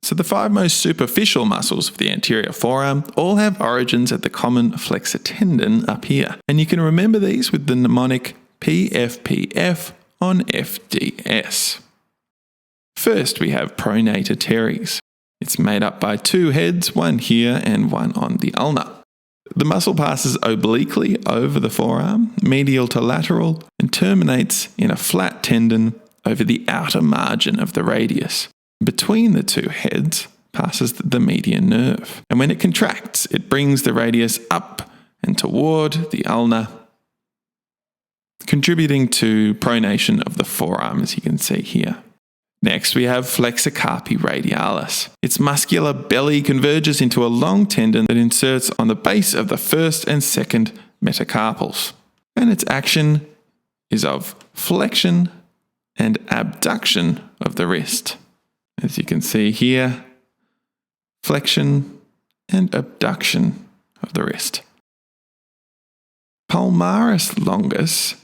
So the 5 most superficial muscles of the anterior forearm all have origins at the common flexor tendon up here. And you can remember these with the mnemonic PFPF on FDS. First, we have Pronator teres. It's made up by 2 heads, one here and one on the ulna. The muscle passes obliquely over the forearm, medial to lateral, and terminates in a flat tendon over the outer margin of the radius. Between the 2 heads passes the median nerve, and when it contracts, it brings the radius up and toward the ulna, contributing to pronation of the forearm, as you can see here. Next, we have Flexocarpi radialis. Its muscular belly converges into a long tendon that inserts on the base of the first and second metacarpals, and its action is of flexion and abduction of the wrist. As you can see here, flexion and abduction of the wrist. Palmaris longus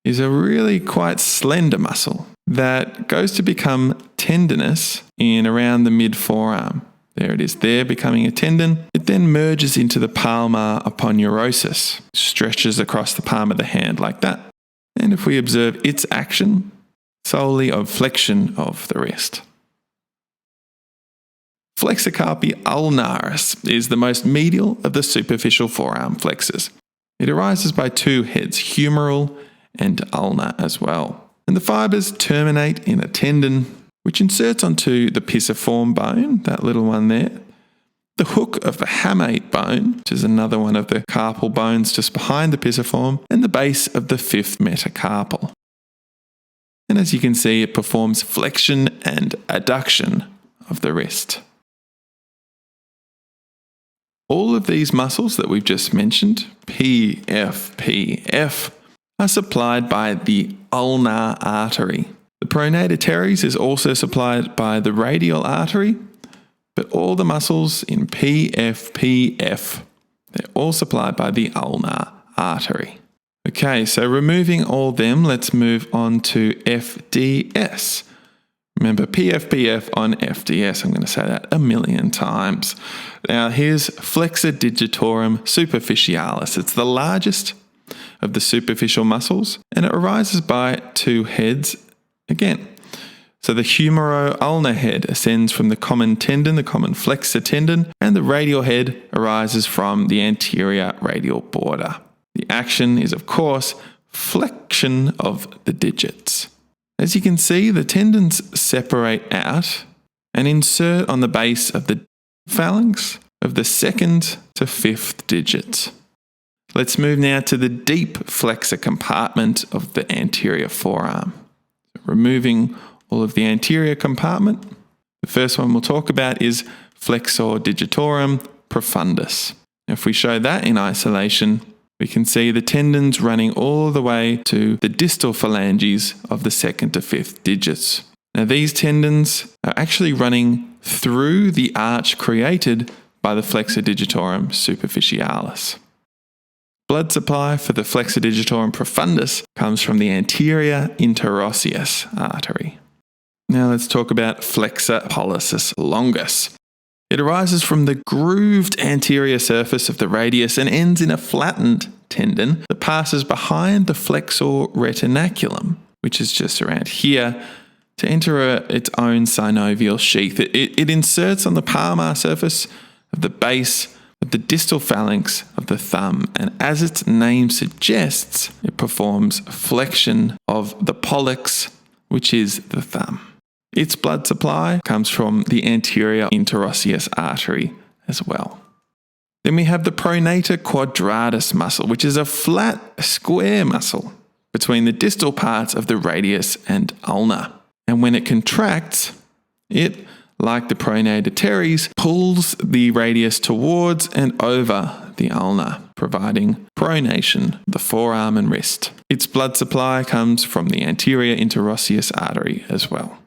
is a really quite slender muscle that goes to become tendinous in around the mid-forearm. There it is there, becoming a tendon. It then merges into the palmar aponeurosis, stretches across the palm of the hand like that. And if we observe its action, solely of flexion of the wrist. Flexocarpi ulnaris is the most medial of the superficial forearm flexors. It arises by 2 heads, humeral and ulnar as well. And the fibers terminate in a tendon which inserts onto the pisiform bone, that little one there, the hook of the hamate bone, which is another one of the carpal bones just behind the pisiform, and the base of the 5th metacarpal. And as you can see, it performs flexion and adduction of the wrist. All of these muscles that we've just mentioned, PFPF, are supplied by the ulnar artery. The pronator teres is also supplied by the radial artery, but all the muscles in PFPF, they're all supplied by the ulnar artery. Okay, so removing all them, let's move on to FDS. Remember, PFPF on FDS. I'm going to say that a million times. Now, here's Flexor Digitorum superficialis. It's the largest of the superficial muscles, and it arises by 2 heads again. So the humero-ulnar head ascends from the common tendon, the common flexor tendon, and the radial head arises from the anterior radial border. The action is, of course, flexion of the digits. As you can see, the tendons separate out and insert on the base of the phalanx of the 2nd to 5th digits. Let's move now to the deep flexor compartment of the anterior forearm. Removing all of the anterior compartment, the first one we'll talk about is Flexor Digitorum Profundus. If we show that in isolation, we can see the tendons running all the way to the distal phalanges of the 2nd to 5th digits. Now these tendons are actually running through the arch created by the Flexor Digitorum superficialis. Blood supply for the Flexor Digitorum Profundus comes from the anterior interosseous artery. Now let's talk about Flexopolysis Longus. It arises from the grooved anterior surface of the radius and ends in a flattened tendon that passes behind the flexor retinaculum, which is just around here, to enter its own synovial sheath. It inserts on the palmar surface of the base of the distal phalanx of the thumb, and as its name suggests, it performs flexion of the pollicis, which is the thumb. Its blood supply comes from the anterior interosseous artery as well. Then we have the Pronator Quadratus muscle, which is a flat, square muscle between the distal parts of the radius and ulna. And when it contracts, it, like the Pronator teres, pulls the radius towards and over the ulna, providing pronation of the forearm and wrist. Its blood supply comes from the anterior interosseous artery as well.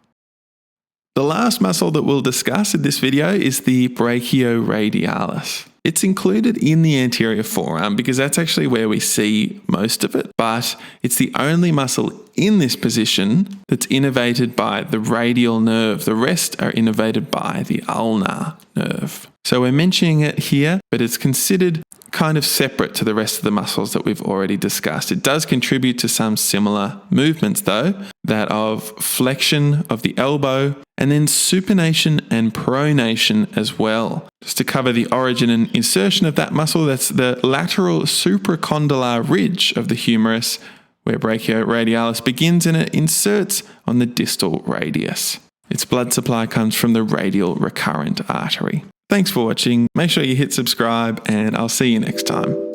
The last muscle that we'll discuss in this video is the Brachioradialis. It's included in the anterior forearm because that's actually where we see most of it, but it's the only muscle in this position that's innervated by the radial nerve. The rest are innervated by the ulnar nerve. So we're mentioning it here, but it's considered kind of separate to the rest of the muscles that we've already discussed. It does contribute to some similar movements though, that of flexion of the elbow and then supination and pronation as well. Just to cover the origin and insertion of that muscle, that's the lateral supracondylar ridge of the humerus where brachioradialis begins and it inserts on the distal radius. Its blood supply comes from the radial recurrent artery. Thanks for watching. Make sure you hit subscribe and I'll see you next time.